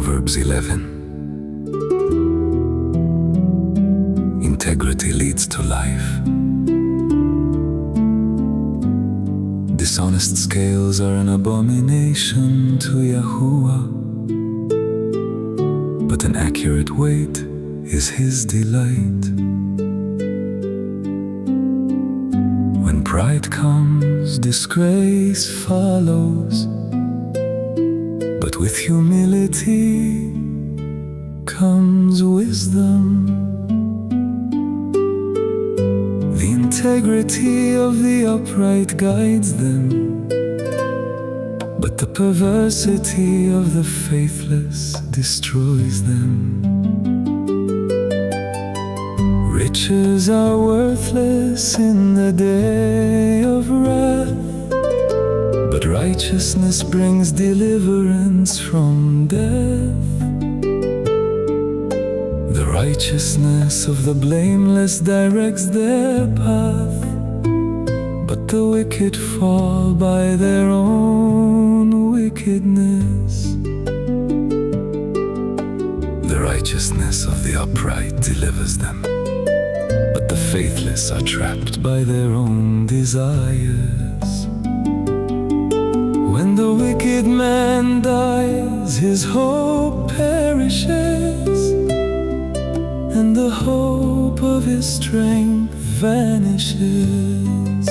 Proverbs 11. Integrity leads to life. Dishonest scales are an abomination to Yahuah, but an accurate weight is his delight. When pride comes, disgrace follows, but with humility comes wisdom. The integrity of the upright guides them, but the perversity of the faithless destroys them. Riches are worthless in the day of wrath, but righteousness brings deliverance from death. The righteousness of the blameless directs their path, but the wicked fall by their own wickedness. The righteousness of the upright delivers them, but the faithless are trapped by their own desires. When the wicked man dies, his hope perishes, and the hope of his strength vanishes.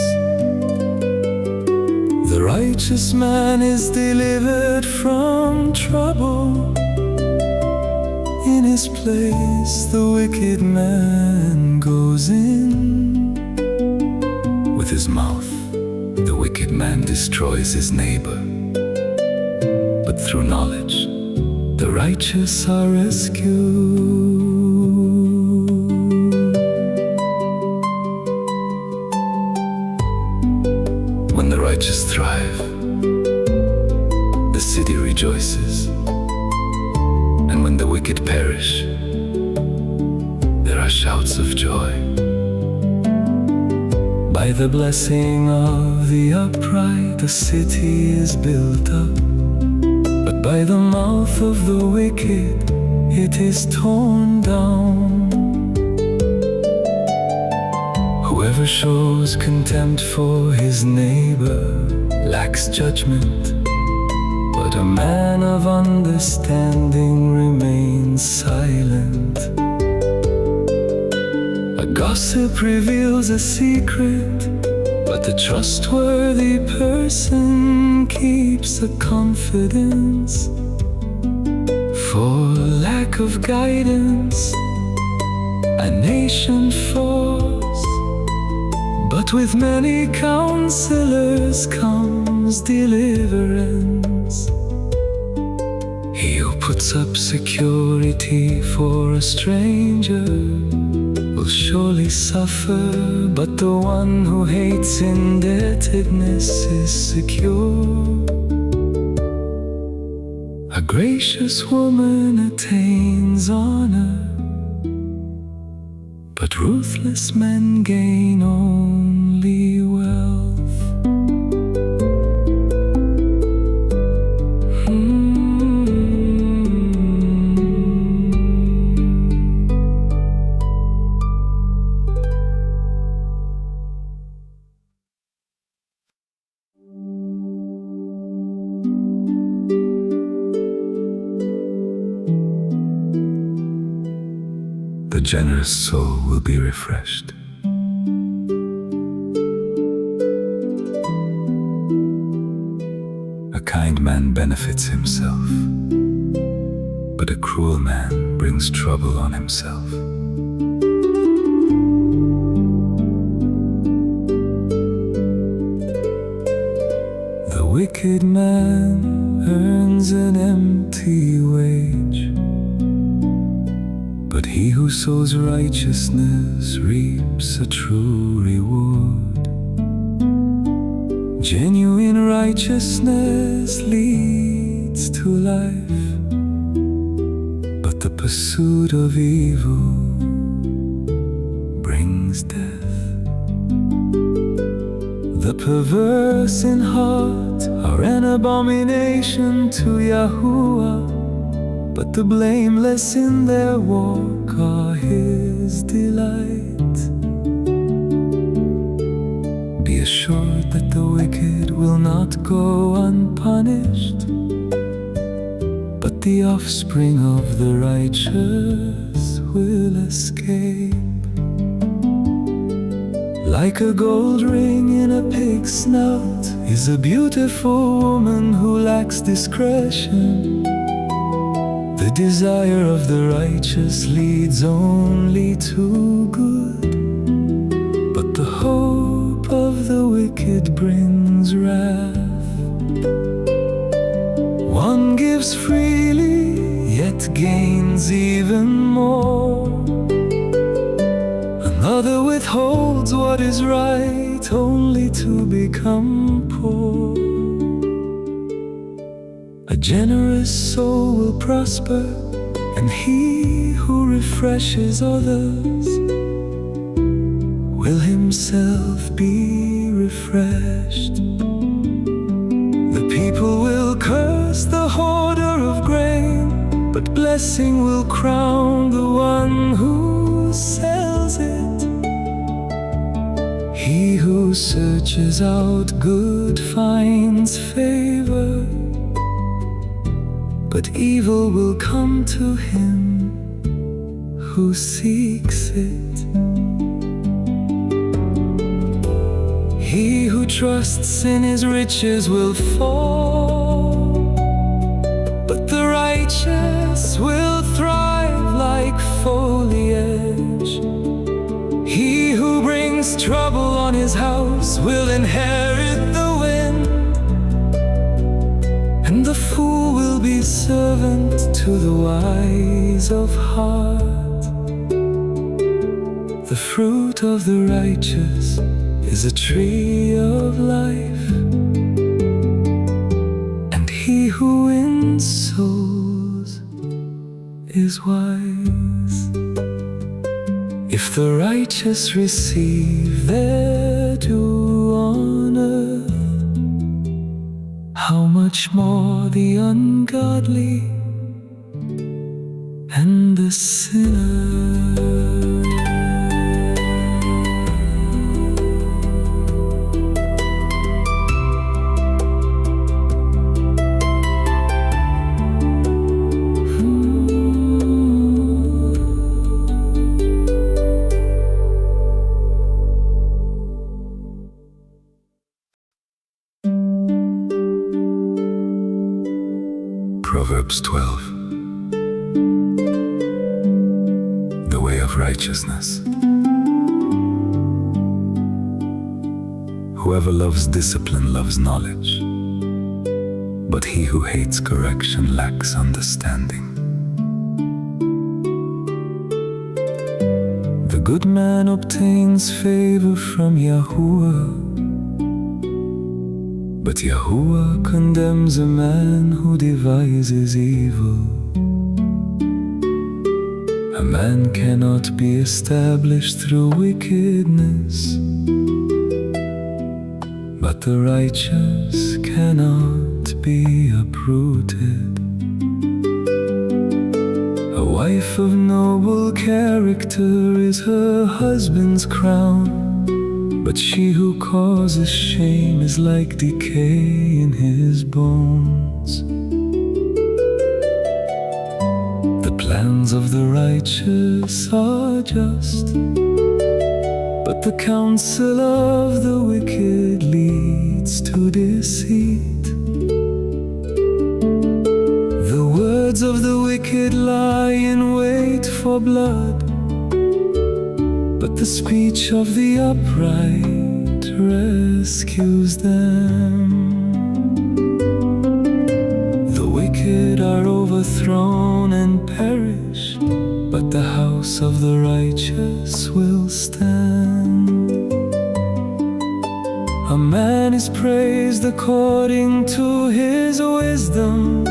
The righteous man is delivered from trouble. In his place, the wicked man goes in. With his mouth, the wicked man destroys his neighbor, but through knowledge, the righteous are rescued. When the righteous thrive, the city rejoices, and when the wicked perish, there are shouts of joy. By the blessing of the upright, the city is built up, but by the mouth of the wicked, it is torn down. Whoever shows contempt for his neighbor lacks judgment, but a man of understanding remains silent. A gossip reveals a secret, but the trustworthy person keeps a confidence. For lack of guidance, a nation falls, but with many counselors comes deliverance. He who puts up security for a stranger will surely suffer, but the one who hates indebtedness is secure. A gracious woman attains honor, but ruthless men gain only wealth. The generous soul will be refreshed. A kind man benefits himself, but a cruel man brings trouble on himself. The wicked man earns an empty wage, but he who sows righteousness reaps a true reward. Genuine righteousness leads to life, but the pursuit of evil brings death. The perverse in heart are an abomination to Yahuah, but the blameless in their walk are His delight. Be assured that the wicked will not go unpunished, but the offspring of the righteous will escape. Like a gold ring in a pig's snout is a beautiful woman who lacks discretion. The desire of the righteous leads only to good, but the hope of the wicked brings wrath. One gives freely, yet gains even more. Another withholds what is right, only to become poor. A generous soul will prosper, and he who refreshes others will himself be refreshed. The people will curse the hoarder of grain, but blessing will crown the one who sells it. He who searches out good finds favor, but evil will come to him who seeks it. He who trusts in his riches will fall, but the righteous will thrive like foliage. He who brings trouble on his house will inherit the wind, and the fool will be servant to the wise of heart. The fruit of the righteous is a tree of life, and he who wins souls is wise. If the righteous receive their due on earth, how much more the ungodly and the sinner. Proverbs 12. The way of righteousness. Whoever loves discipline loves knowledge, but he who hates correction lacks understanding. The good man obtains favor from Yahuah, but Yahuah condemns a man who devises evil. A man cannot be established through wickedness, but the righteous cannot be uprooted. A wife of noble character is her husband's crown, but she who causes shame is like decay in his bones. The plans of the righteous are just, but the counsel of the wicked leads to deceit. The words of the wicked lie in wait for blood, but the speech of the upright rescues them. The wicked are overthrown and perish, but the house of the righteous will stand. A man is praised according to his wisdom,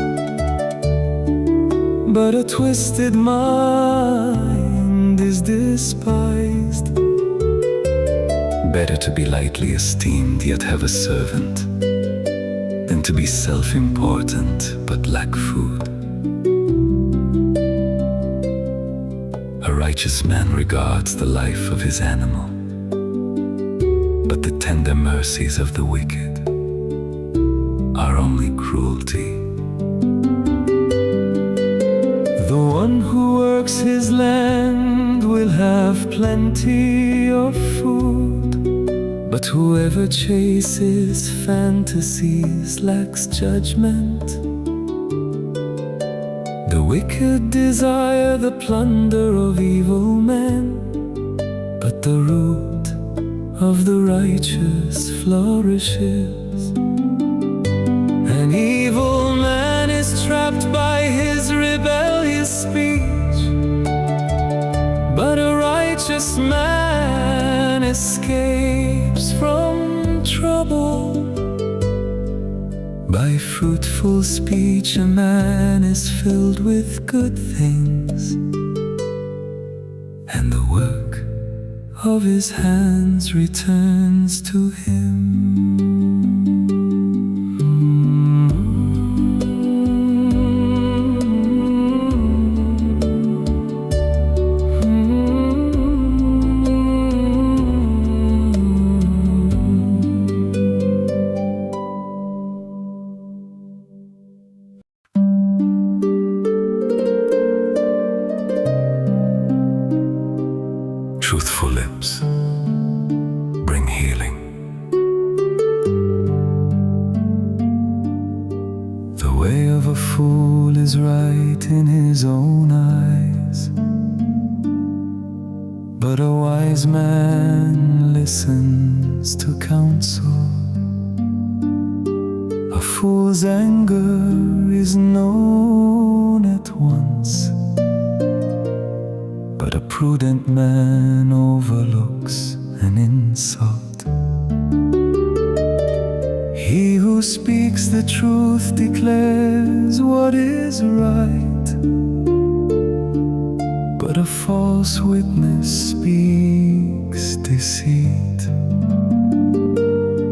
but a twisted mind is despised. Better to be lightly esteemed yet have a servant, than to be self-important but lack food. righteous man regards the life of his animal, but the tender mercies of the wicked are only cruelty. The one who works his land will have plenty of food, but whoever chases fantasies lacks judgment. The wicked desire the plunder of evil men, but the root of the righteous flourishes. An evil man is trapped by his rebellious speech, but a righteous man escapes from trouble. By fruitful speech a man is filled with good things, and the work of his hands returns to him. Truthful lips bring healing. The way of a fool is right in his own eyes, but a wise man listens to counsel. A fool's anger is known at once, but a prudent man overlooks an insult. He who speaks the truth declares what is right, but a false witness speaks deceit.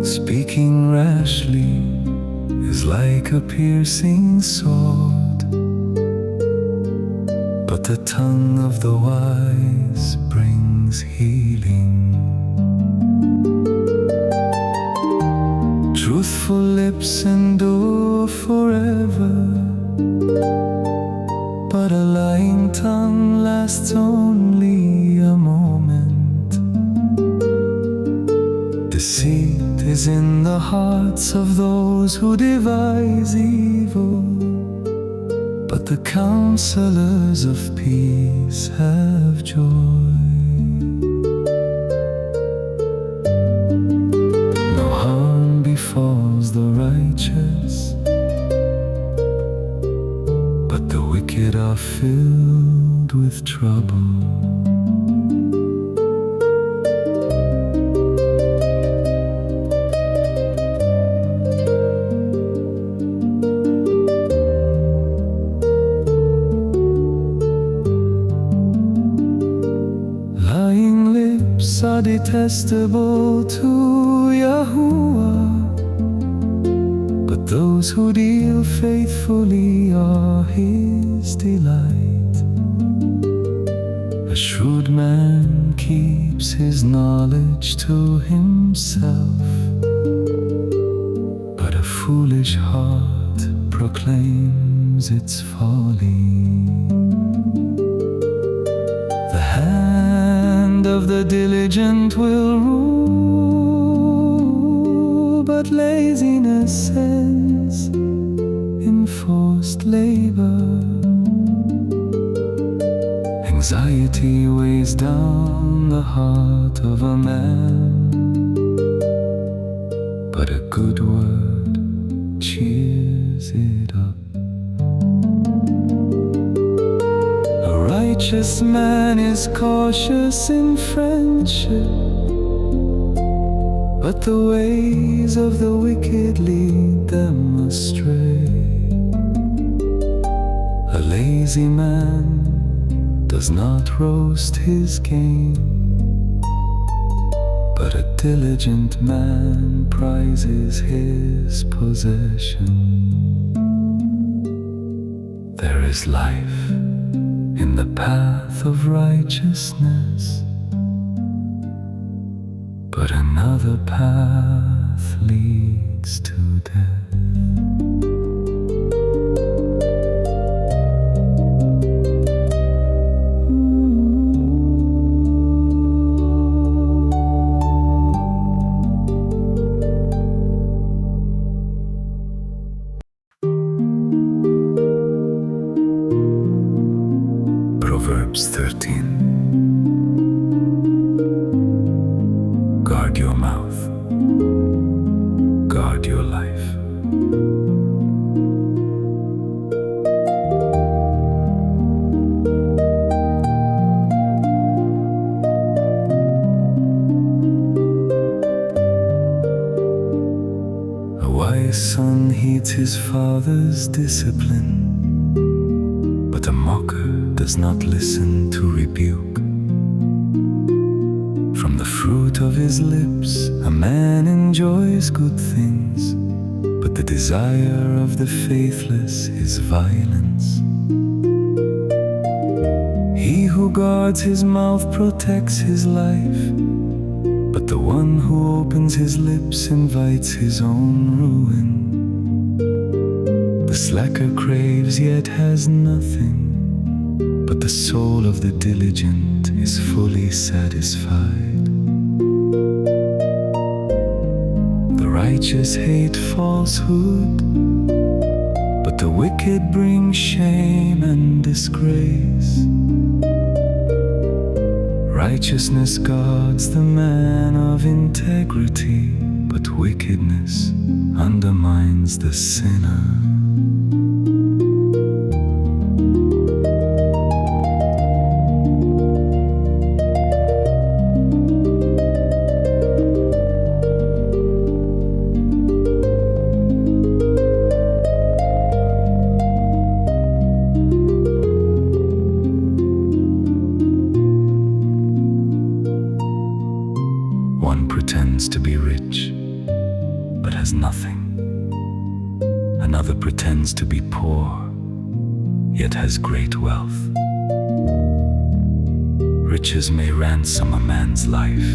Speaking rashly is like a piercing sword, but the tongue of the wise brings healing. Truthful lips endure forever, but a lying tongue lasts only a moment. Deceit is in the hearts of those who devise evil, but the counselors of peace have joy. No harm befalls the righteous, but the wicked are filled with trouble. Are detestable to Yahuah, but those who deal faithfully are his delight. A shrewd man keeps his knowledge to himself, but a foolish heart proclaims its folly. The hand of the diligent will rule, but laziness ends in forced labor. Anxiety weighs down the heart of a man, but a good word cheers it up. A righteous man is cautious in friendship, but the ways of the wicked lead them astray. A lazy man does not roast his game, but a diligent man prizes his possession. There is life in in the path of righteousness, but another path leads to death. Proverbs 13. Guard your mouth, guard your life. A wise son heeds his father's discipline, but a mocker does not listen to rebuke. From the fruit of his lips a man enjoys good things, but the desire of the faithless is violence. He who guards his mouth protects his life, but the one who opens his lips invites his own ruin. The slacker craves yet has nothing, but the soul of the diligent is fully satisfied. The righteous hate falsehood, but the wicked bring shame and disgrace. Righteousness guards the man of integrity, but wickedness undermines the sinner. One pretends to be rich, but has nothing. Another pretends to be poor, yet has great wealth. Riches may ransom a man's life,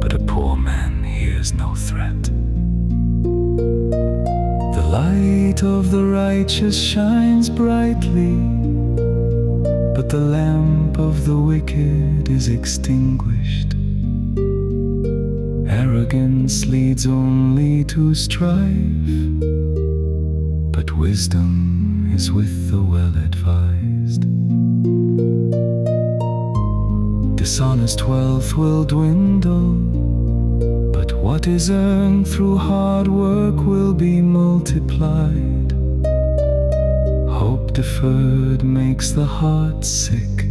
but a poor man hears no threat. The light of the righteous shines brightly, but the lamp of the wicked is extinguished. Arrogance leads only to strife, but wisdom is with the well-advised. Dishonest wealth will dwindle, but what is earned through hard work will be multiplied. Hope deferred makes the heart sick,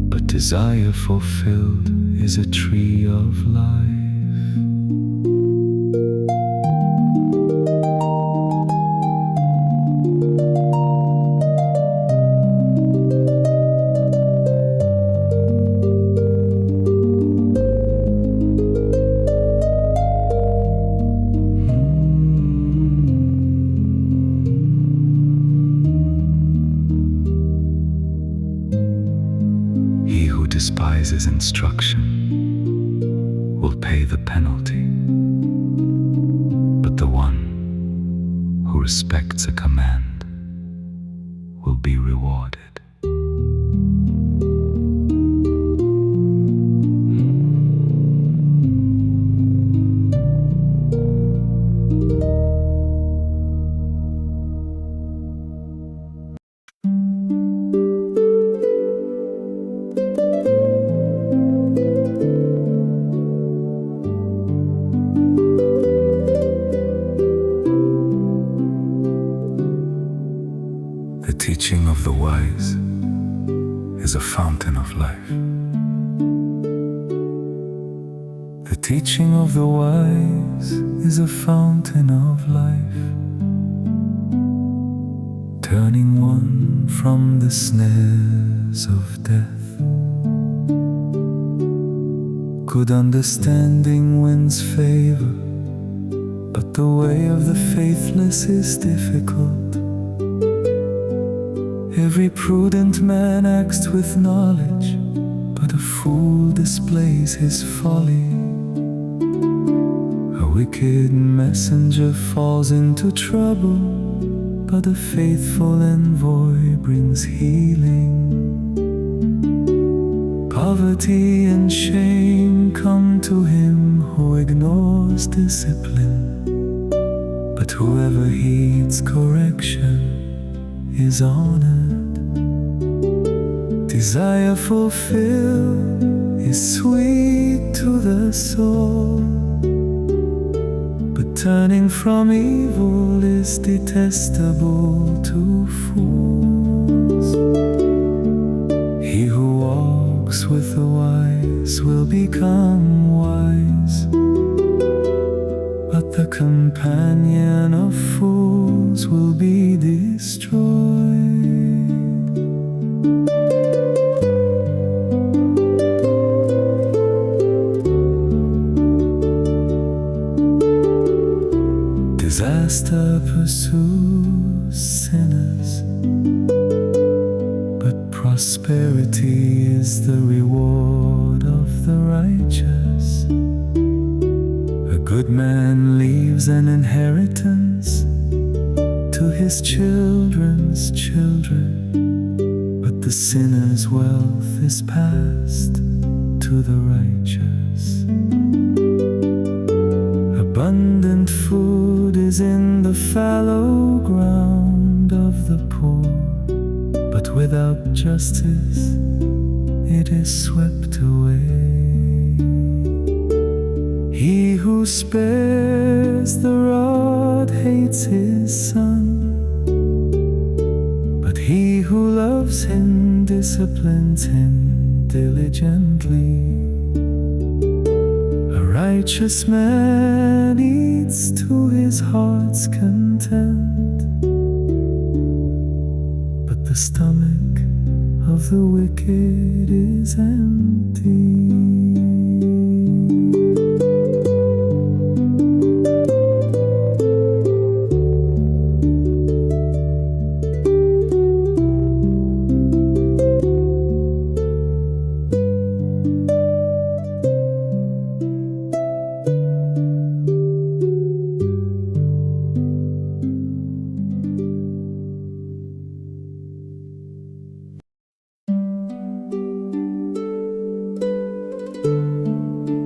but desire fulfilled is a tree of life. He who despises instruction will pay the penalty, but the one who respects a command will be rewarded. The teaching of the wise is a fountain of life. The teaching of the wise is a fountain of life, turning one from the snares of death. Good understanding wins favor, but the way of the faithless is difficult. Every prudent man acts with knowledge, but a fool displays his folly. A wicked messenger falls into trouble, but a faithful envoy brings healing. Poverty and shame come to him who ignores discipline, but whoever heeds correction is honored. Desire fulfilled is sweet to the soul, but turning from evil is detestable to fools. He who walks with the wise will become wise, but the companion of fools will be destroyed. Disaster pursues sinners, but prosperity is the reward of the righteous. A good man leaves an inheritance to his children's children, but the sinner's wealth is passed to the righteous. Abundant food is in the fallow ground of the poor, but without justice it is swept away. He who spares the rod hates his son, but he who loves him disciplines him diligently. A righteous man eats to his heart's content, but the stomach of the wicked is empty.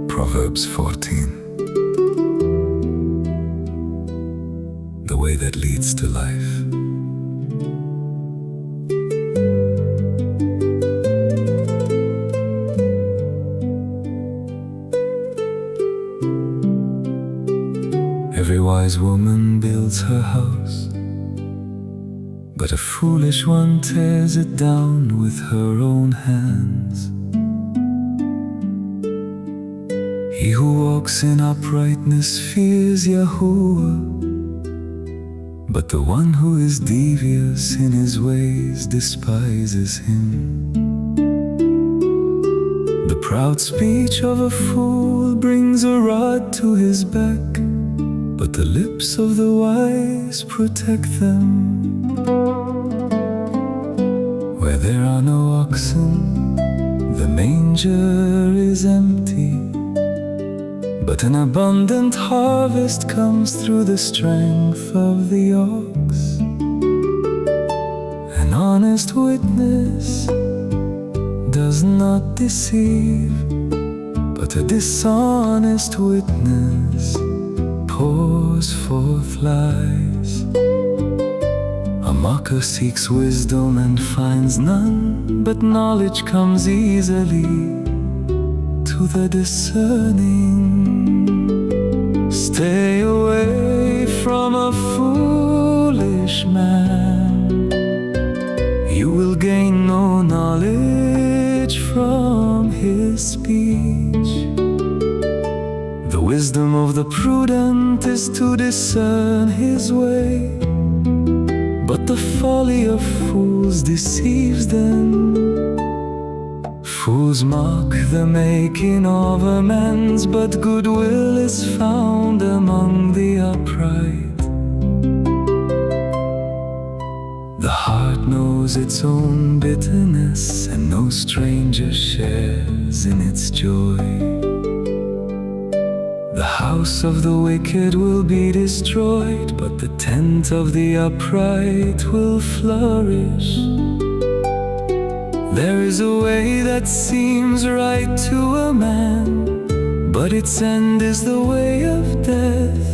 Proverbs 14. The way that leads to life. Every wise woman builds her house, but a foolish one tears it down with her own hands. He who walks in uprightness fears Yahuah, but the one who is devious in his ways despises him. The proud speech of a fool brings a rod to his back, but the lips of the wise protect them. Where there are no oxen, the manger is empty, but an abundant harvest comes through the strength of the ox. An honest witness does not deceive, but a dishonest witness pours forth lies. A mocker seeks wisdom and finds none, but knowledge comes easily to the discerning. Stay away from a foolish man. You will gain no knowledge from his speech. The wisdom of the prudent is to discern his way, but the folly of fools deceives them. Fools mock the making of amends, but goodwill is found among the upright. The heart knows its own bitterness, and no stranger shares in its joy. The house of the wicked will be destroyed, but the tent of the upright will flourish. There is a way that seems right to a man, but its end is the way of death.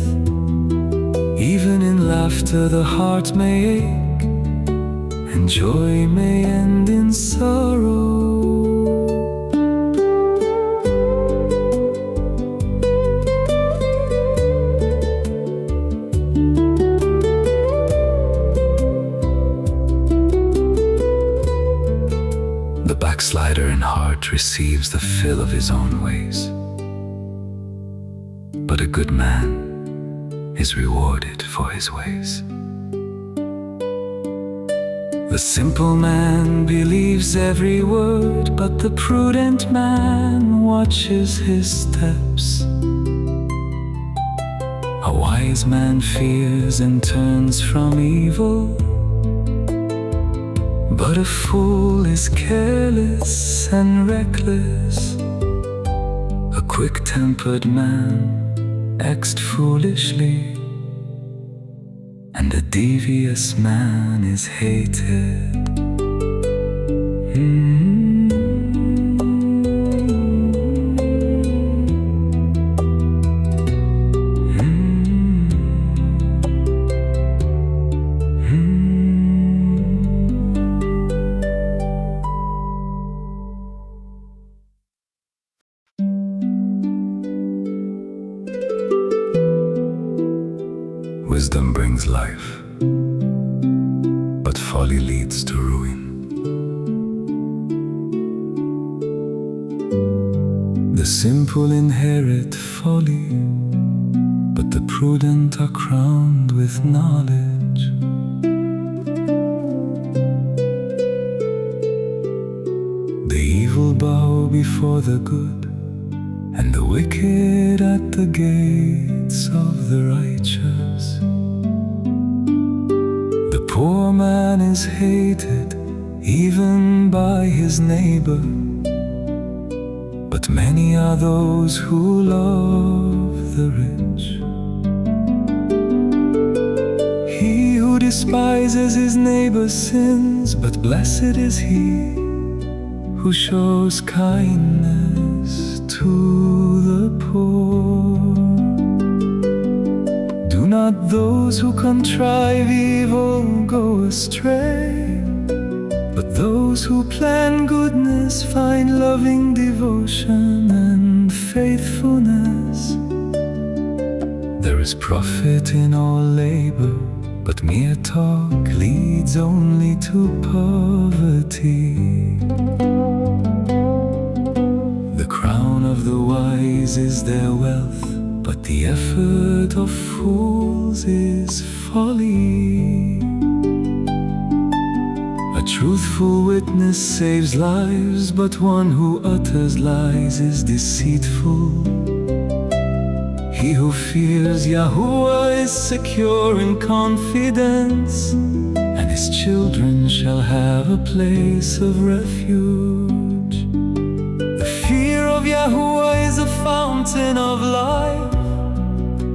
Even in laughter the heart may ache, and joy may end in sorrow. The backslider in heart receives the fill of his own ways, but a good man is rewarded for his ways. The simple man believes every word, but the prudent man watches his steps. A wise man fears and turns from evil, but a fool is careless and reckless. A quick-tempered man acts foolishly, and a devious man is hated. Wisdom brings life, but folly leads to ruin. The simple inherit folly, but the prudent are crowned with knowledge. The evil bow before the good, and the wicked at the gates of the righteous. The poor man is hated even by his neighbor, but many are those who love the rich. He who despises his neighbor's sins, but blessed is he who shows kindness to the poor. Do not those who contrive evil go astray, but those who plan goodness find loving devotion and faithfulness. There is profit in all labor, but mere talk leads only to poverty. The crown of the wise is their wealth, but the effort of fools is folly. A truthful witness saves lives, but one who utters lies is deceitful. He who fears Yahuah is secure in confidence, and his children shall have a place of refuge. The fear of Yahuah is a fountain of life,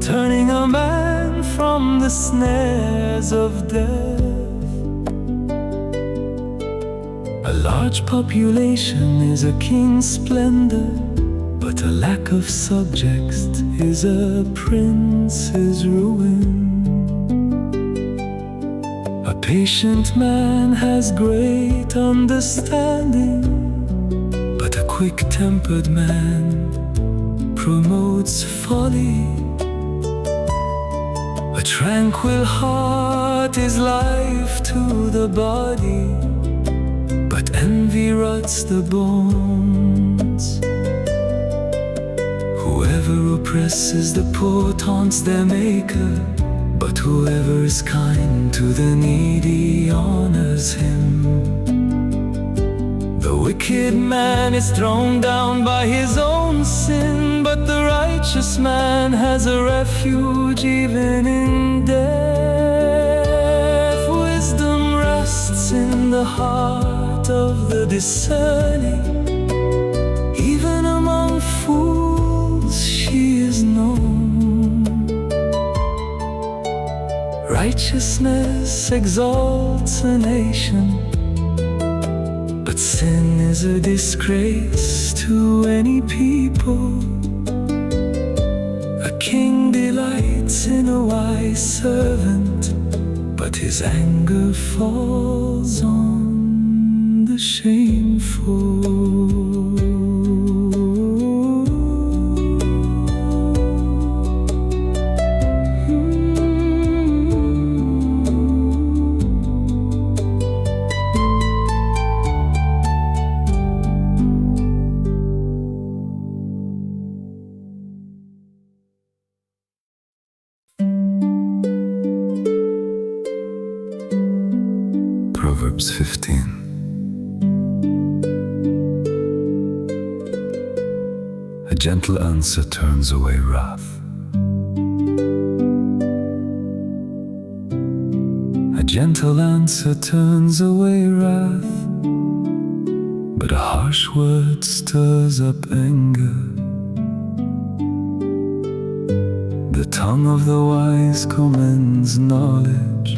turning a man from the snares of death. A large population is a king's splendor, but a lack of subjects is a prince's ruin. A patient man has great understanding, but a quick-tempered man promotes folly. A tranquil heart is life to the body, but envy rots the bones. Whoever oppresses the poor taunts their maker, but whoever is kind to the needy honors him. The wicked man is thrown down by his own sin, but the righteous man has a refuge even in death. Wisdom rests in heart of the discerning. Even among fools she is known. Righteousness exalts a nation, but sin is a disgrace to any people. A king delights in a wise servant, but his anger falls on the shameful. Proverbs 15. A gentle answer turns away wrath. A gentle answer turns away wrath, but a harsh word stirs up anger. The tongue of the wise commends knowledge,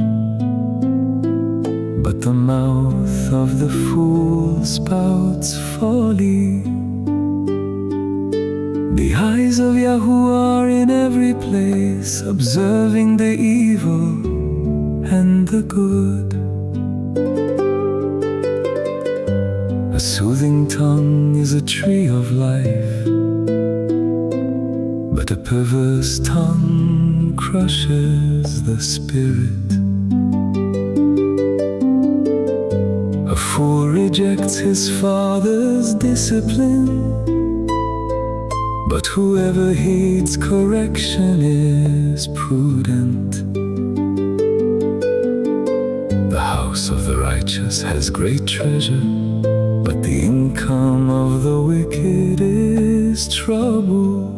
but the mouth of the fool spouts folly. The eyes of Yahuah are in every place, observing the evil and the good. A soothing tongue is a tree of life, but a perverse tongue crushes the spirit. A fool rejects his father's discipline, but whoever heeds correction is prudent. The house of the righteous has great treasure, but the income of the wicked is trouble.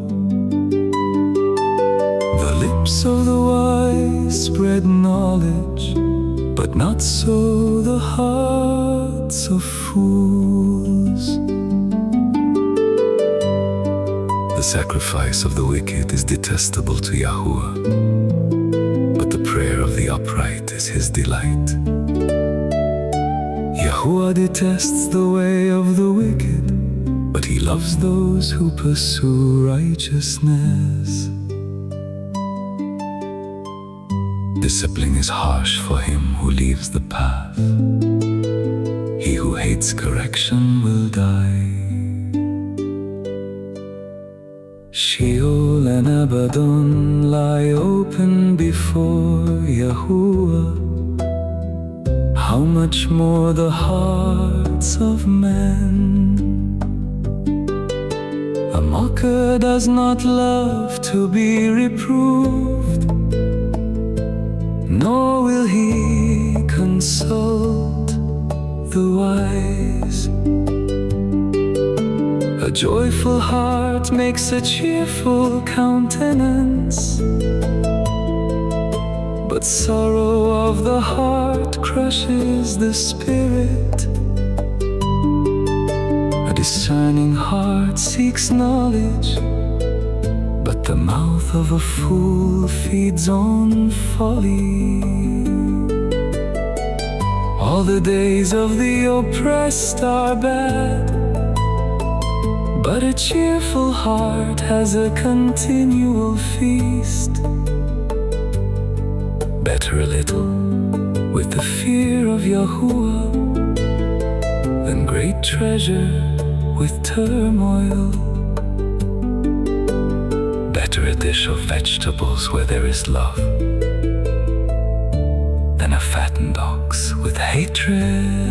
The lips of the wise spread knowledge, but not so the hearts of fools. The sacrifice of the wicked is detestable to Yahuah, but the prayer of the upright is his delight. Yahuah detests the way of the wicked, but he loves those who pursue righteousness. Discipline is harsh for him who leaves the path. He who hates correction will die. Sheol and Abaddon lie open before Yahuah. How much more the hearts of men? A mocker does not love to be reproved, nor will he consult the wise. A joyful heart makes a cheerful countenance, but sorrow of the heart crushes the spirit. A discerning heart seeks knowledge, but the mouth of a fool feeds on folly. All the days of the oppressed are bad, but a cheerful heart has a continual feast. Better a little with the fear of Yahuah than great treasure with turmoil. Better a dish of vegetables where there is love than a fattened ox with hatred.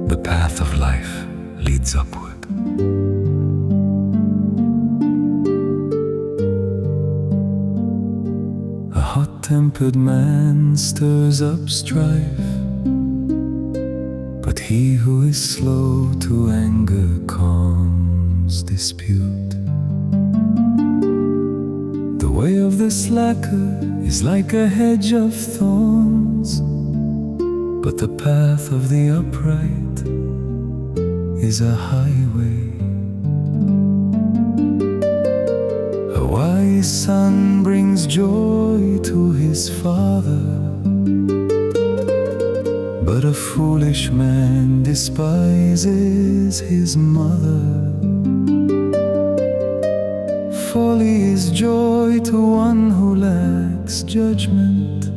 The path of life leads upward. A hot-tempered man stirs up strife, but he who is slow to anger calms dispute. The way of the slacker is like a hedge of thorns, but the path of the upright is a highway. A wise son brings joy to his father, but a foolish man despises his mother. Folly is joy to one who lacks judgment,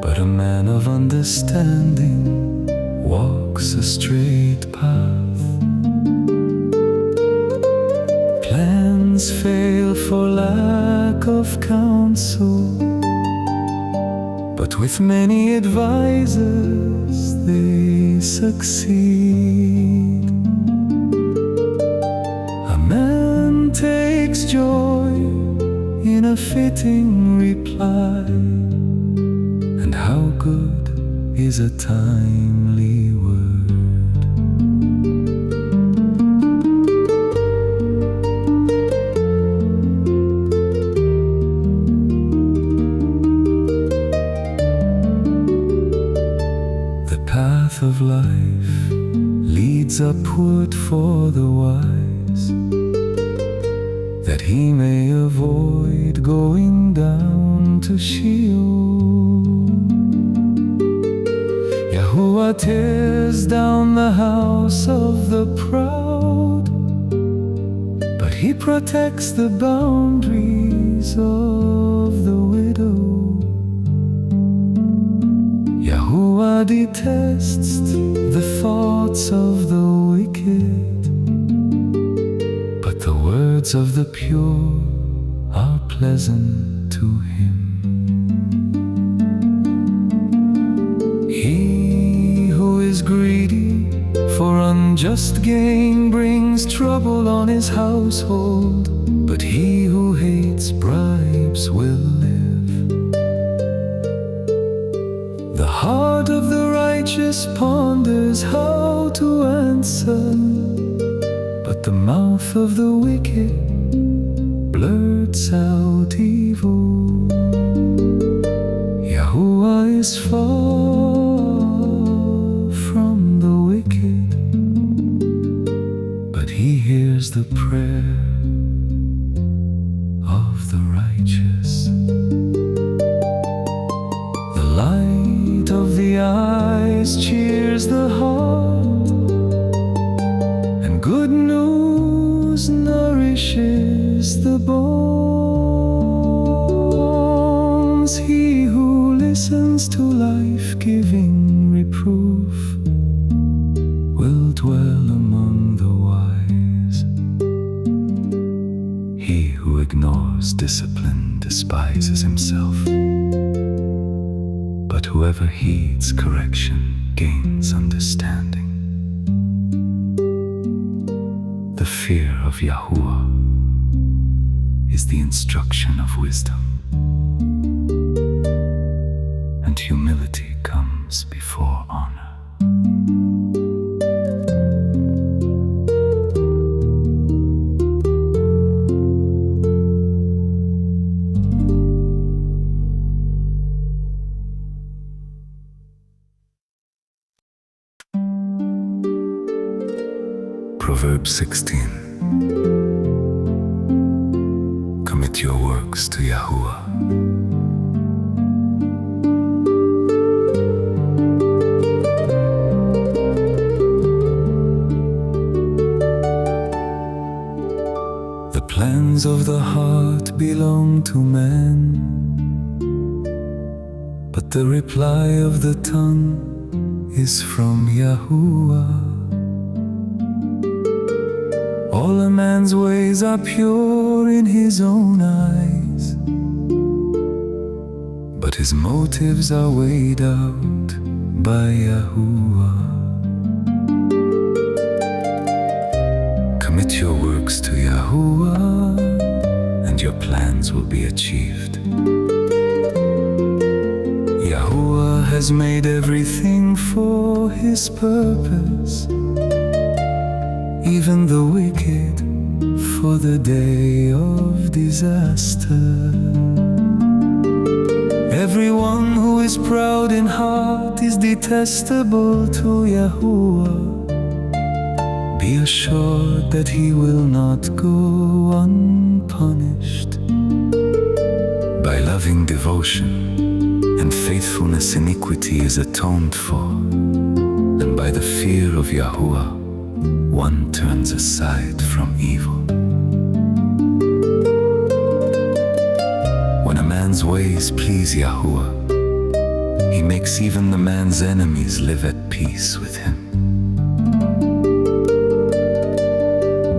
but a man of understanding walks a straight path. Plans fail for lack of counsel, but with many advisors they succeed. A man takes joy in a fitting reply, and how good is a timely word. The path of life leads upward for the wise, that he may avoid going down to Sheol. Yahuah tears down the house of the proud, but he protects the boundaries of the widow. Yahuah detests the thoughts of the wicked, but the words of the pure are pleasant to him. He who is greedy for unjust gain brings trouble on his household, but he who hates bribes will live. The heart of the righteous ponders how to answer, but the mouth of the wicked blurts out evil. Yahuah is far from the wicked, but he hears the prayer of the righteous. The light of the eyes cheers the heart, and good news nourishes the bones. He who listens to life-giving reproof will dwell among the wise. He who ignores discipline despises himself, but whoever heeds correction gains understanding. The fear of Yahuah is the instruction of wisdom, and humility comes before honor. Proverbs 16. Commit your works to Yahuah. The plans of the heart belong to man, but the reply of the tongue is from Yahuah. All a man's ways are pure in his own eyes, but his motives are weighed out by Yahuah. Commit your works to Yahuah, and your plans will be achieved. Yahuah has made everything for His purpose, even the wicked for the day of disaster. Everyone who is proud in heart is detestable to Yahuah. Be assured that He will not go unpunished. By loving devotion and faithfulness, iniquity is atoned for, and by the fear of Yahuah, one turns aside from evil. When a man's ways please Yahuah, He makes even the man's enemies live at peace with him.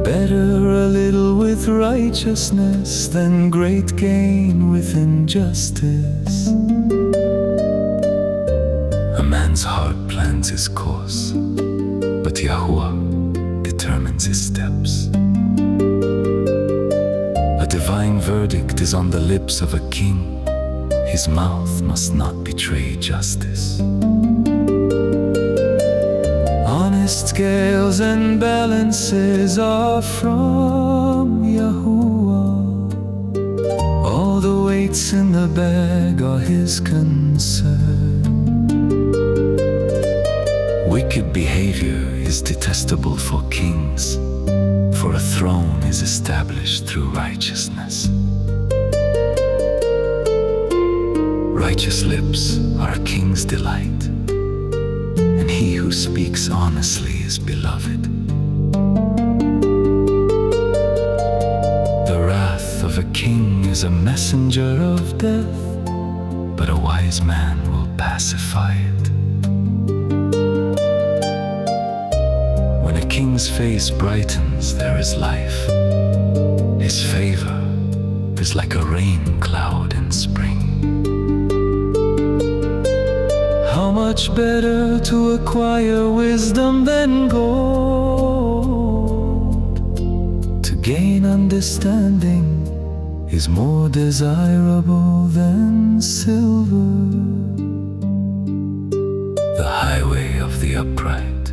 Better a little with righteousness than great gain with injustice. A man's heart plans his course, but Yahuah determines his steps. A divine verdict is on the lips of a king. His mouth must not betray justice. Honest scales and balances are from Yahuah. All the weights in the bag are His concern. Wicked behavior is detestable for kings, for a throne is established through righteousness. Righteous lips are a king's delight, and he who speaks honestly is beloved. The wrath of a king is a messenger of death, but a wise man will pacify it. When a king's face brightens, there is life. His favor is like a rain cloud in spring. How much better to acquire wisdom than gold? To gain understanding is more desirable than silver. The highway of the upright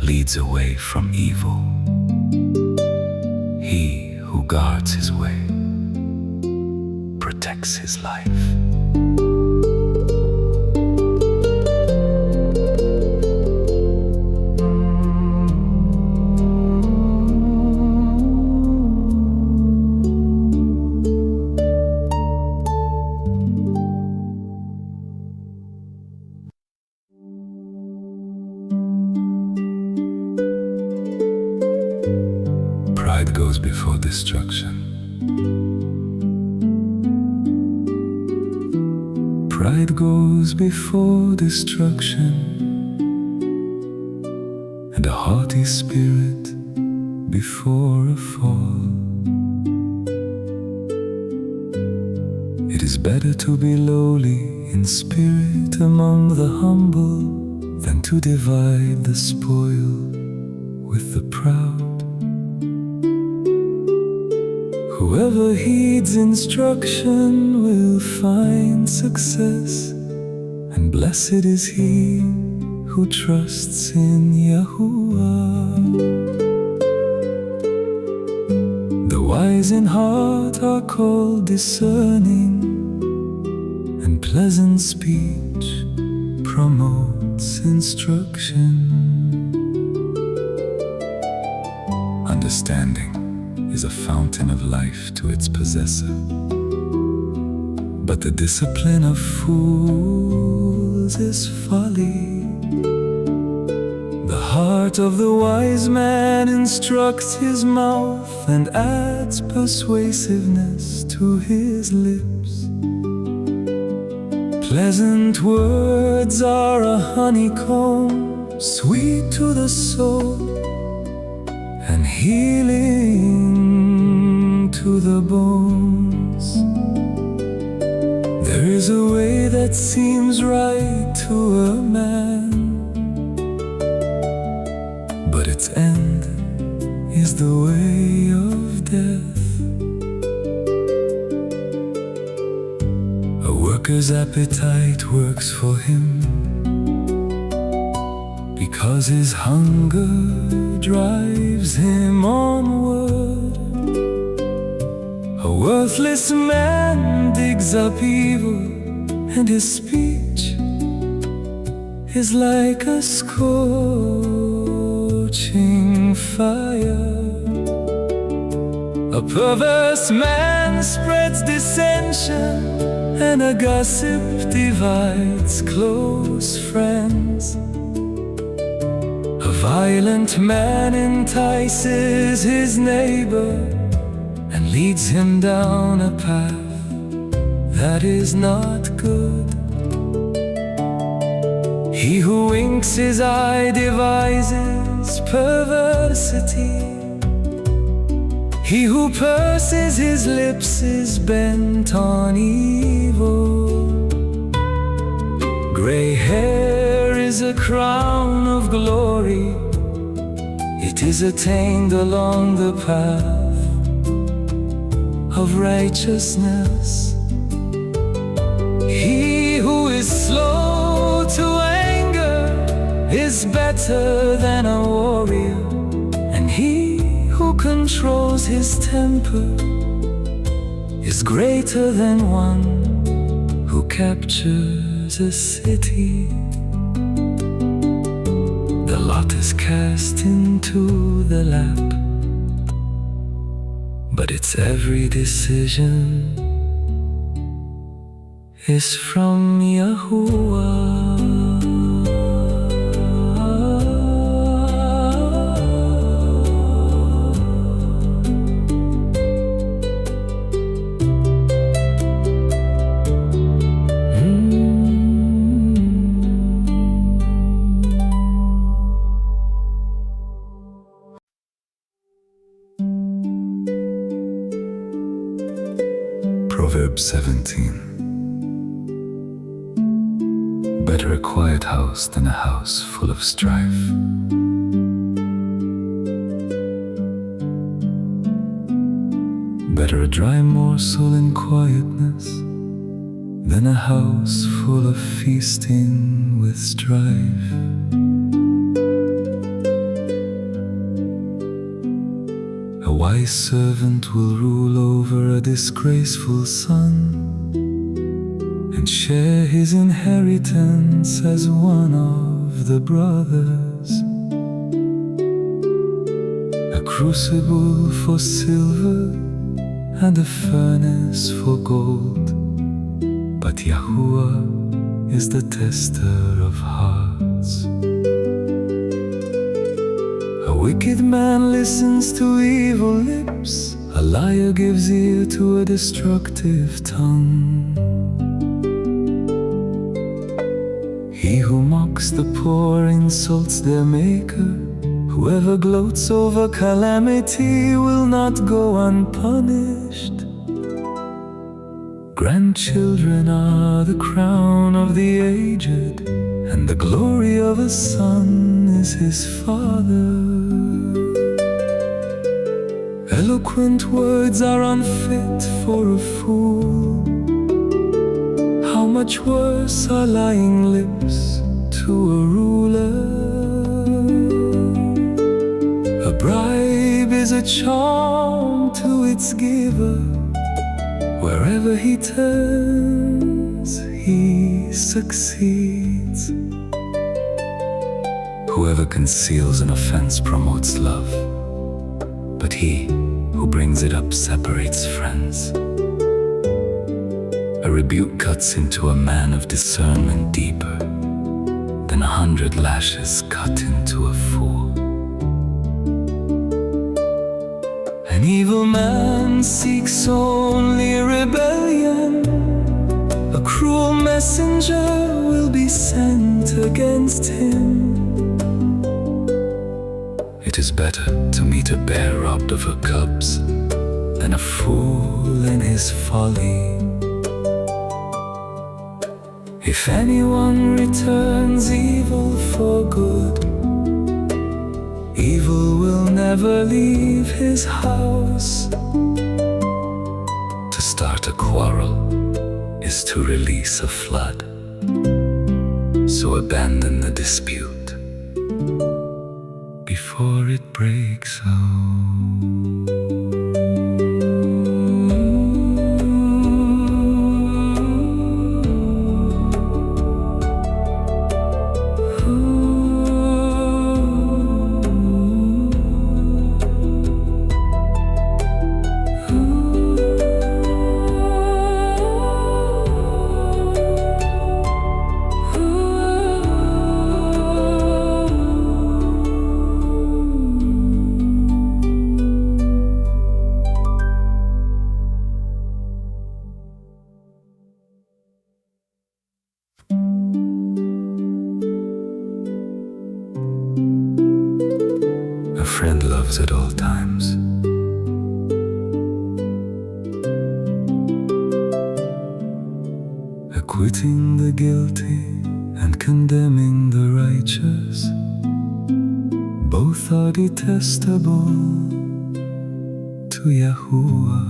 leads away from evil. He who guards his way protects his life. Pride goes before destruction. Pride goes before destruction, and a haughty spirit before a fall. It is better to be lowly in spirit among the humble than to divide the spoil with the proud. Whoever heeds instruction will find success, and blessed is he who trusts in Yahuah. The wise in heart are called discerning, and pleasant speech promotes instruction. Understanding is a fountain of life to its possessor, but the discipline of fools is folly. The heart of the wise man instructs his mouth and adds persuasiveness to his lips. Pleasant words are a honeycomb, sweet to the soul and healing to the bones. There is a way that seems right to a man, but its end is the way of death. A worker's appetite works for him, because his hunger drives him onward. A worthless man digs up evil, and his speech is like a scorching fire. A perverse man spreads dissension, and a gossip divides close friends. A violent man entices his neighbor and leads him down a path that is not good. He who winks his eye devises perversity. He who purses his lips is bent on evil. Gray hair is a crown of glory. It is attained along the path of righteousness. He who is slow to anger is better than a warrior, and he who controls his temper is greater than one who captures a city. The lot is cast into the lap, but its every decision is from Yahuah. Proverbs 17. Better a quiet house than a house full of strife. Better a dry morsel in quietness than a house full of feasting with strife. A wise servant will rule over a disgraceful son, and share his inheritance as one of the brothers. A crucible for silver and a furnace for gold, but Yahuah is the tester of hearts. A wicked man listens to evil lips, a liar gives ear to a destructive tongue. He who mocks the poor insults their maker. Whoever gloats over calamity will not go unpunished. Grandchildren are the crown of the aged, and the glory of a son is his father. Eloquent words are unfit for a fool. How much worse are lying lips to a ruler? A bribe is a charm to its giver. Wherever he turns, he succeeds. Whoever conceals an offense promotes love, but he who brings it up separates friends. A rebuke cuts into a man of discernment deeper than 100 lashes cut into a fool. An evil man seeks only rebellion. A cruel messenger will be sent against him. It is better to meet a bear robbed of her cubs than a fool in his folly. If anyone returns evil for good, evil will never never leave his house. To start a quarrel is to release a flood. So abandon the dispute before it breaks out. A friend loves at all times. Acquitting the guilty and condemning the righteous, both are detestable to Yahuah.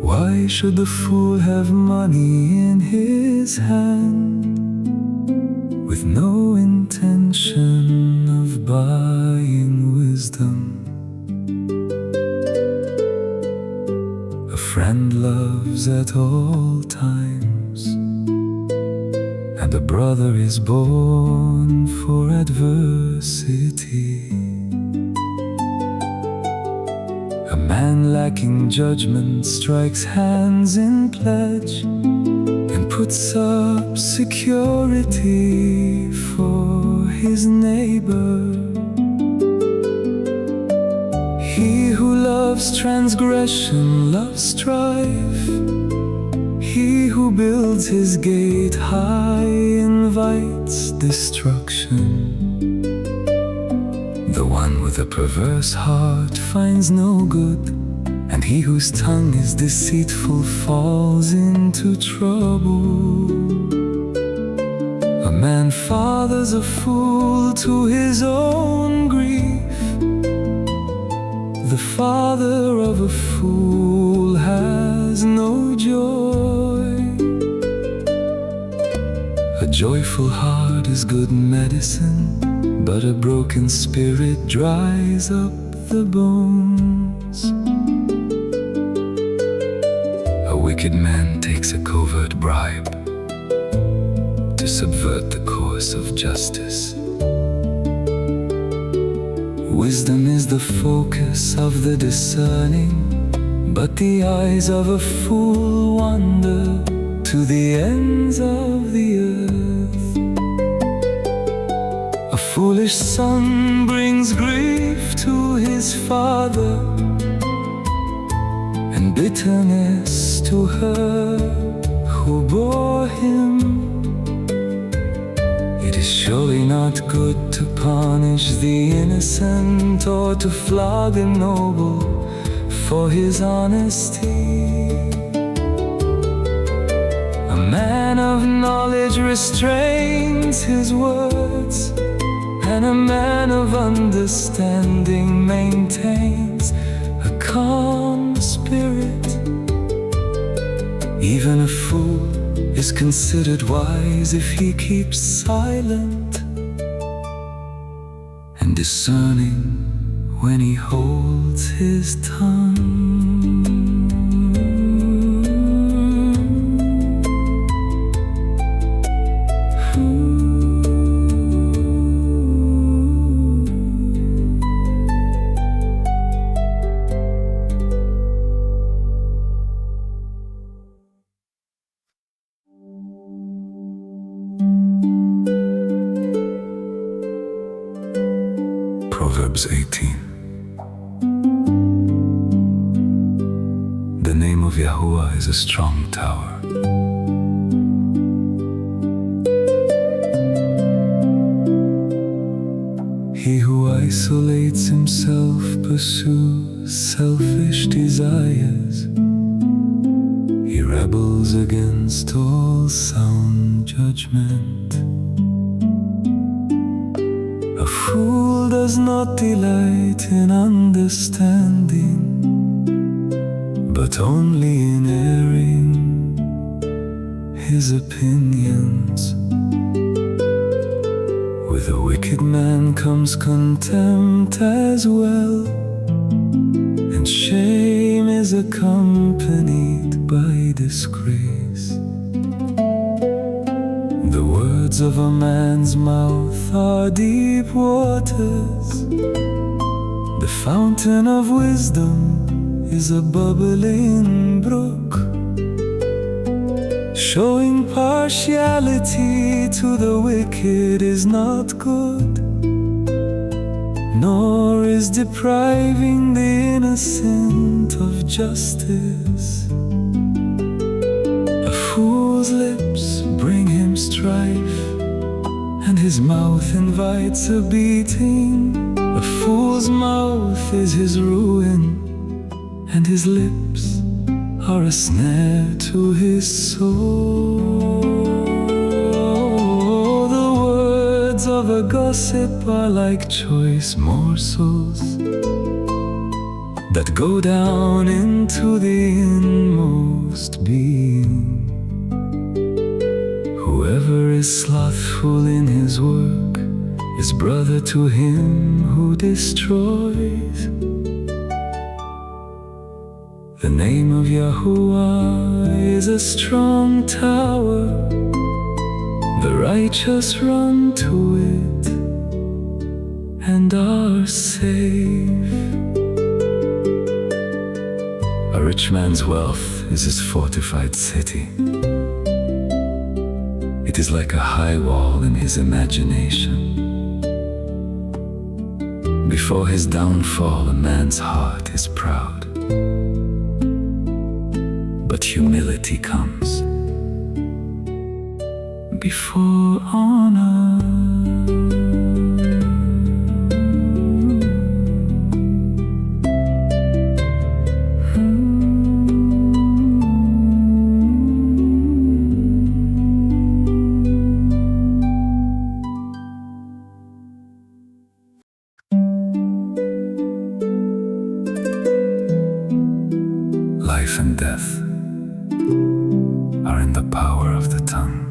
Why should the fool have money in his hand with no intention of buying wisdom? A friend loves at all times, and a brother is born for adversity. A man lacking judgment strikes hands in pledge and puts up security for his neighbor. He who loves transgression loves strife. He who builds his gate high invites destruction. The one with a perverse heart finds no good, and he whose tongue is deceitful falls into trouble. A man fathers a fool to his own grief. The father of a fool has no joy. A joyful heart is good medicine, but a broken spirit dries up the bones. A wicked man takes a covert bribe to subvert the course of justice. Wisdom is the focus of the discerning, but the eyes of a fool wander to the ends of the earth. A foolish son brings grief to his father, and bitterness to her who bore him. It is surely not good to punish the innocent or to flog a noble for his honesty. A man of knowledge restrains his words, and a man of understanding maintains a calm spirit. Even a fool is considered wise if he keeps silent, and discerning when he holds his tongue. Proverbs 18. The name of Yahuah is a strong tower. He who isolates himself pursues selfish desires. He rebels against all sound judgment. A fool does not delight in understanding, but only in airing his opinions. With a wicked man comes contempt as well, and shame is accompanied by disgrace. The words of a man's mouth are deep waters. The fountain of wisdom is a bubbling brook. Showing partiality to the wicked is not good, nor is depriving the innocent of justice. A fool's lips bring him strife, and his mouth invites a beating. A fool's mouth is his ruin, and his lips are a snare to his soul. The words of a gossip are like choice morsels that go down into the inmost being. Whoever is slothful in his work is brother to him who destroys. The name of Yahuah is a strong tower. The righteous run to it and are safe. A rich man's wealth is his fortified city. It is like a high wall in his imagination. Before his downfall, a man's heart is proud, but humility comes before honor. Life and death are in the power of the tongue.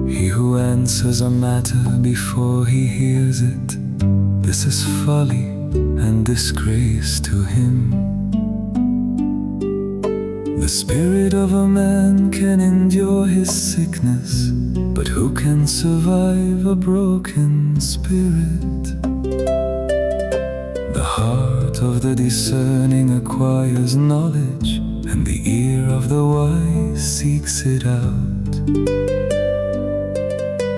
He who answers a matter before he hears it, this is folly and disgrace to him. The spirit of a man can endure his sickness, but who can survive a broken spirit? The heart of the discerning acquires knowledge, and the ear of the wise seeks it out.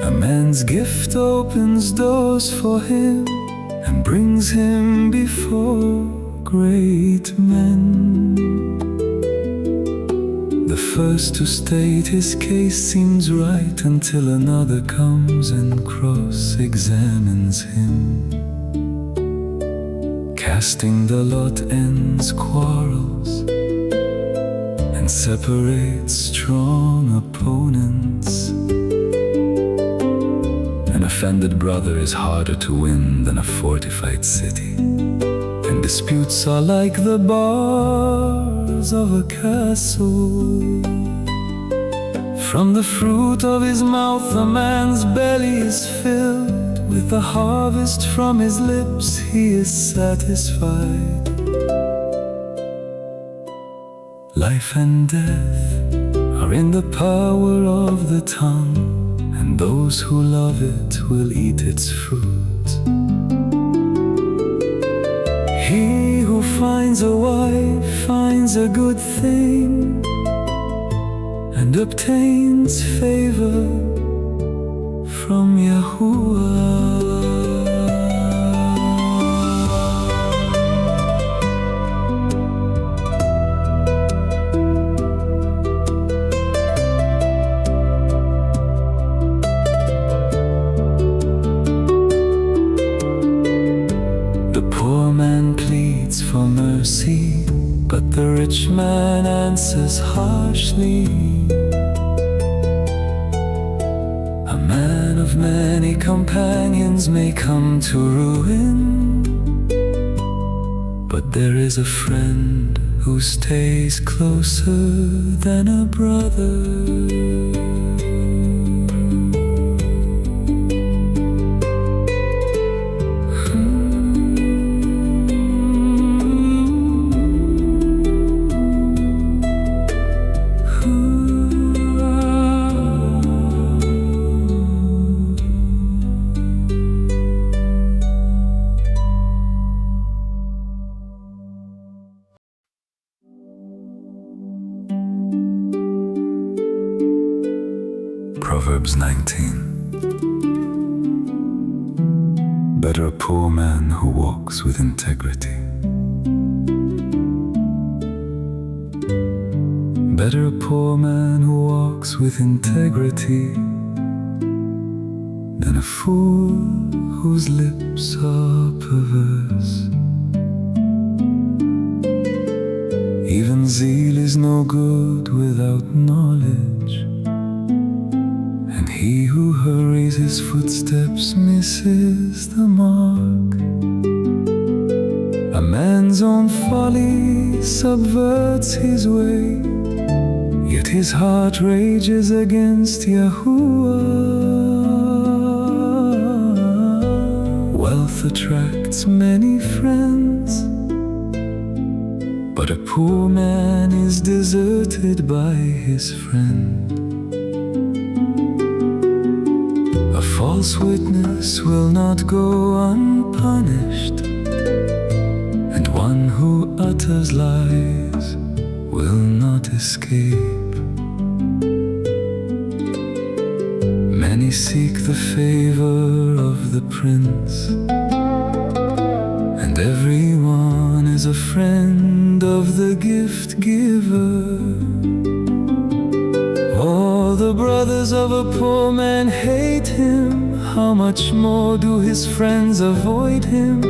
A man's gift opens doors for him and brings him before great men. The first to state his case seems right until another comes and cross-examines him. Casting the lot ends quarrels and separates strong opponents. An offended brother is harder to win than a fortified city, and disputes are like the bars of a castle. From the fruit of his mouth a man's belly is filled, with the harvest from his lips he is satisfied. Life and death are in the power of the tongue, and those who love it will eat its fruit. He who finds a wife finds a good thing and obtains favor from Yahuah. The poor man pleads for The rich man answers harshly. A man of many companions may come to ruin, but there is a friend who stays closer than a brother. Proverbs 19. Better a poor man who walks with integrity. Better a poor man who walks with integrity than a fool whose lips are perverse. Even zeal is no good without knowledge, and he who hurries his footsteps misses the mark. A man's own folly subverts his way, yet his heart rages against Yahuah. Wealth attracts many friends, but a poor man is deserted by his friend. A false witness will not go unpunished, and one who utters lies will not escape. Many seek the favor of the prince, and everyone is a friend of the gift giver. All the brothers of a poor man hate him, how much more do his friends avoid him?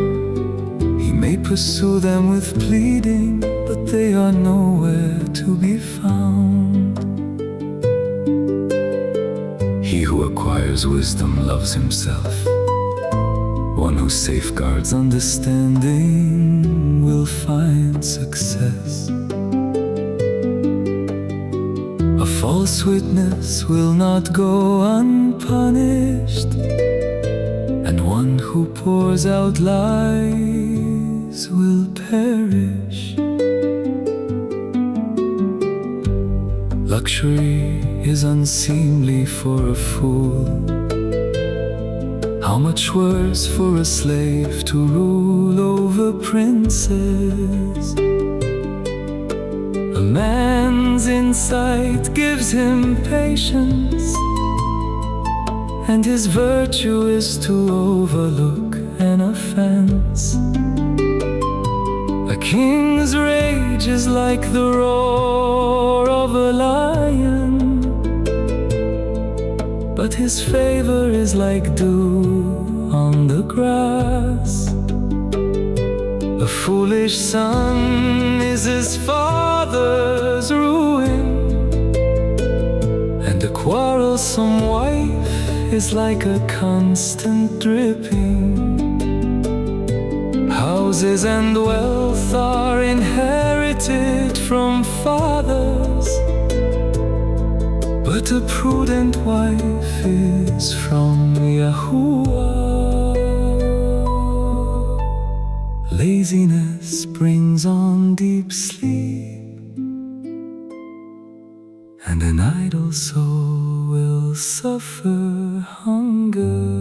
He may pursue them with pleading, but they are nowhere to be found. He who acquires wisdom loves himself. One who safeguards understanding will find success. A false witness will not go unpunished, and one who pours out lies will perish. Luxury is unseemly for a fool. How much worse for a slave to rule over princes. A man's insight gives him patience, and his virtue is to overlook an offense. A king's rage is like the roar of a lion, but his favor is like dew on the grass. A foolish son is his father's ruin, and a quarrelsome wife is like a constant dripping. Houses and wealth are inherited from fathers, but a prudent wife is from Yahuah. Laziness brings on deep sleep, and an idle soul will suffer hunger.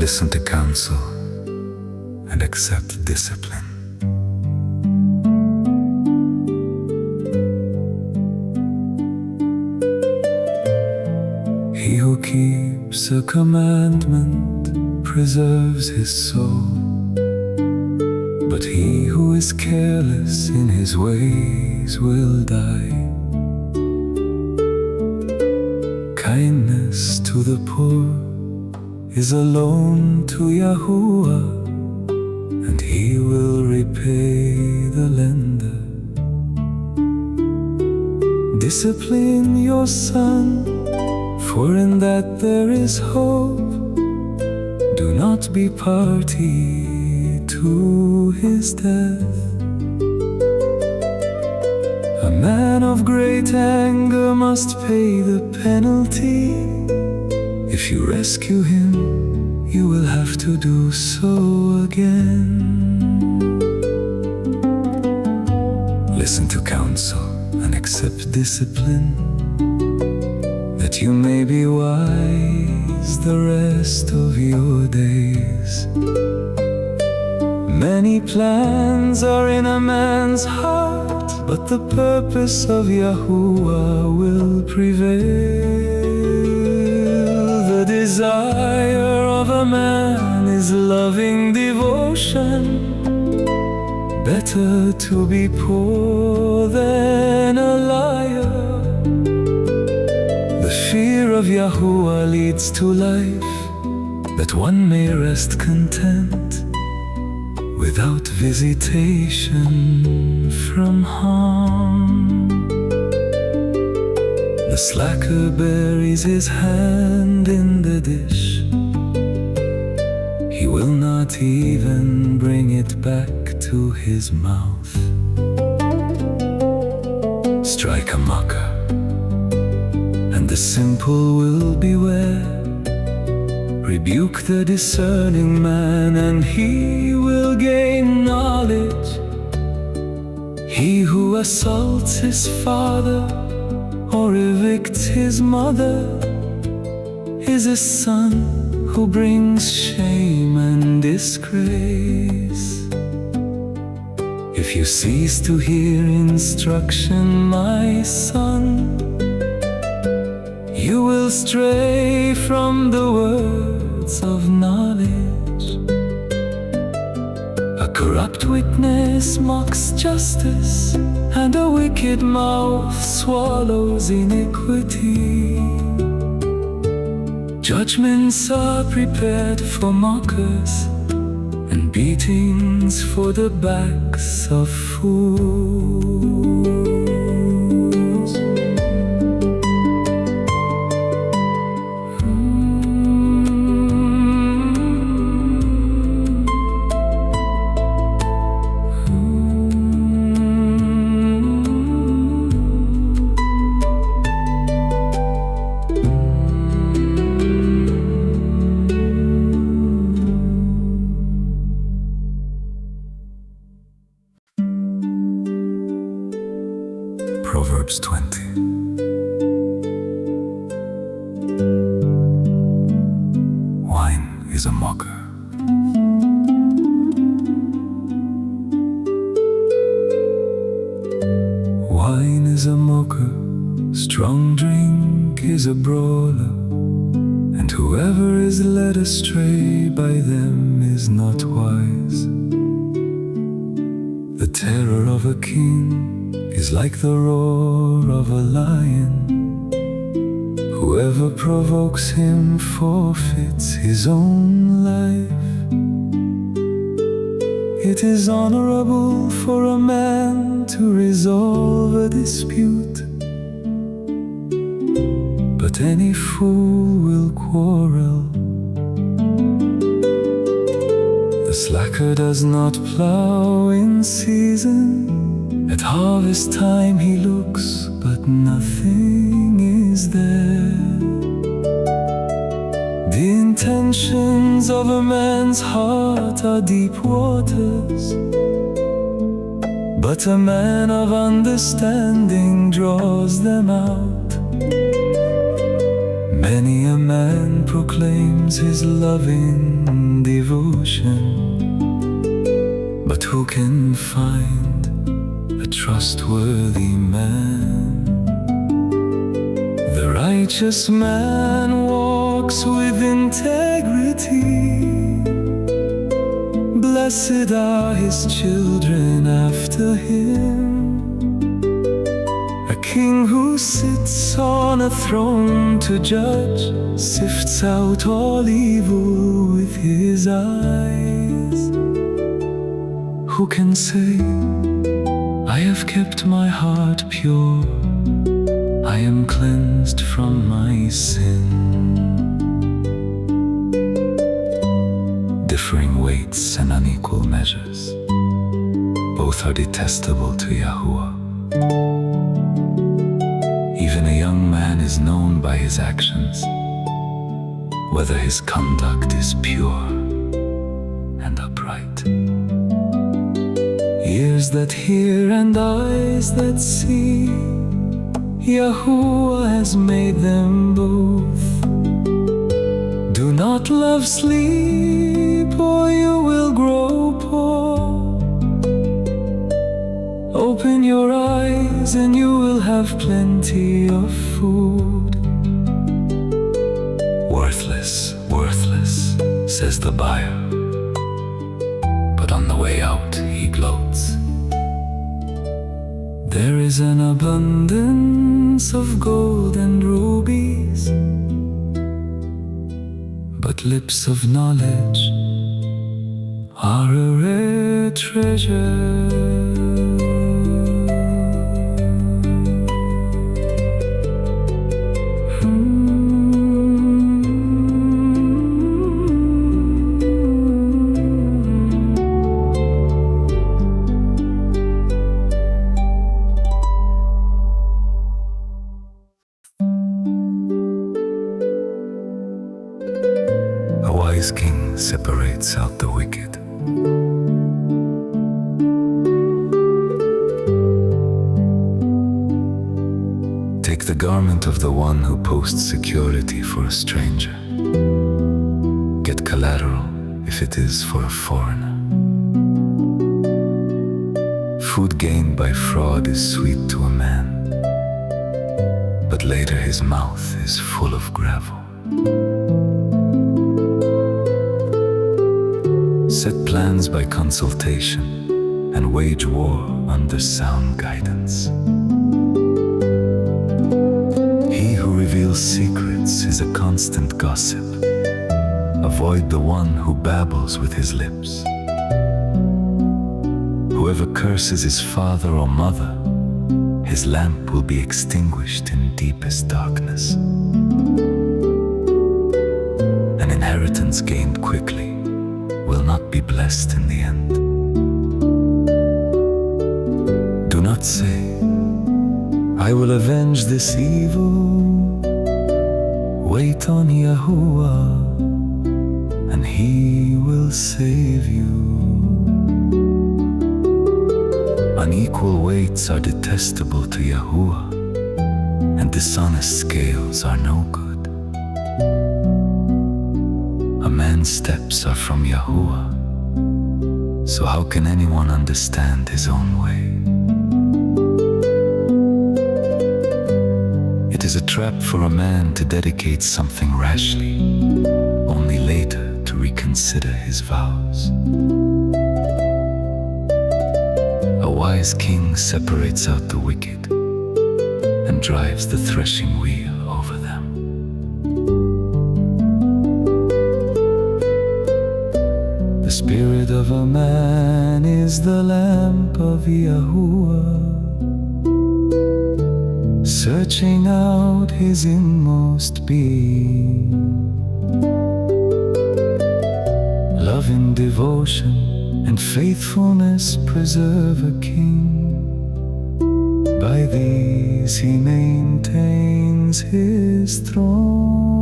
Listen to counsel and accept discipline. He who keeps a commandment preserves his soul, but he who is careless in his ways will die. Kindness to the poor is a loan to Yahuah, and he will repay the lender. Discipline your son, for in that there is hope. Do not be party to his death. A man of great anger must pay the penalty. If you rescue him, you will have to do so again. Listen to counsel and accept discipline, that you may be wise the rest of your days. Many plans are in a man's heart, but the purpose of Yahuah will prevail. The desire of a man is loving devotion. Better to be poor than a liar. The fear of Yahuah leads to life, that one may rest content, without visitation from harm. The slacker buries his hand in the dish. He will not even bring it back to his mouth. Strike a mocker, and the simple will beware. Rebuke the discerning man, and he will gain knowledge. He who assaults his father or evicts his mother is a son who brings shame and disgrace. If you cease to hear instruction, my son, you will stray from the words of knowledge. A corrupt witness mocks justice, and a wicked mouth swallows iniquity. Judgments are prepared for mockers, and beatings for the backs of fools. Proverbs 20. Wine is a mocker. Wine is a mocker, strong drink is a brawler, and whoever is led astray by them is not wise. The terror of a king is like the roar of a lion. Whoever provokes him forfeits his own life. It is honorable for a man to resolve a dispute, but any fool will quarrel. The slacker does not plow in season. At harvest time he looks, but nothing is there. The intentions of a man's heart are deep waters, but a man of understanding draws them out. Many a man proclaims his loving devotion, but who can find a trustworthy man? The righteous man walks with integrity. Blessed are his children after him. A king who sits on a throne to judge sifts out all evil with his eyes. Who can say, I have kept my heart pure, I am cleansed from my sin? Differing weights and unequal measures, both are detestable to Yahuah. Even a young man is known by his actions, whether his conduct is pure and upright. Ears that hear and eyes that see, Yahuah has made them both. Do not love sleep, or you will grow poor. Open your eyes and you will have plenty of food. Worthless, worthless, says the buyer, but on the way out he gloats. There is an abundance of gold and rubies, but lips of knowledge are a rare treasure. A wise king separates out the wicked. Take the garment of the one who posts security for a stranger. Get collateral if it is for a foreigner. Food gained by fraud is sweet to a man, but later his mouth is full of gravel. Set plans by consultation and wage war under sound guidance. He who reveals secrets is a constant gossip. Avoid the one who babbles with his lips. Whoever curses his father or mother, his lamp will be extinguished in deepest darkness. An inheritance gained quickly will not be blessed in the end. Do not say, I will avenge this evil. Wait on Yahuah, and He will save you. Unequal weights are detestable to Yahuah, and dishonest scales are no good. A man's steps are from Yahuah, so how can anyone understand his own way? It is a trap for a man to dedicate something rashly, only later to reconsider his vows. A wise king separates out the wicked and drives the threshing wheel over them. The spirit of a man is the lamp of Yahuah, searching out his inmost being. Love and devotion and faithfulness preserve a king. By these he maintains his throne.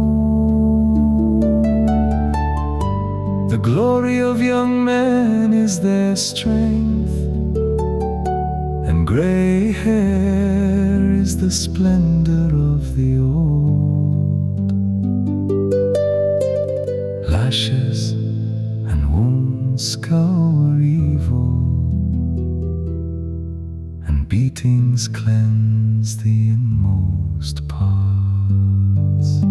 The glory of young men is their strength, and gray hair is the splendor of the old. lashes and wounds scour evil, and beatings cleanse the inmost parts.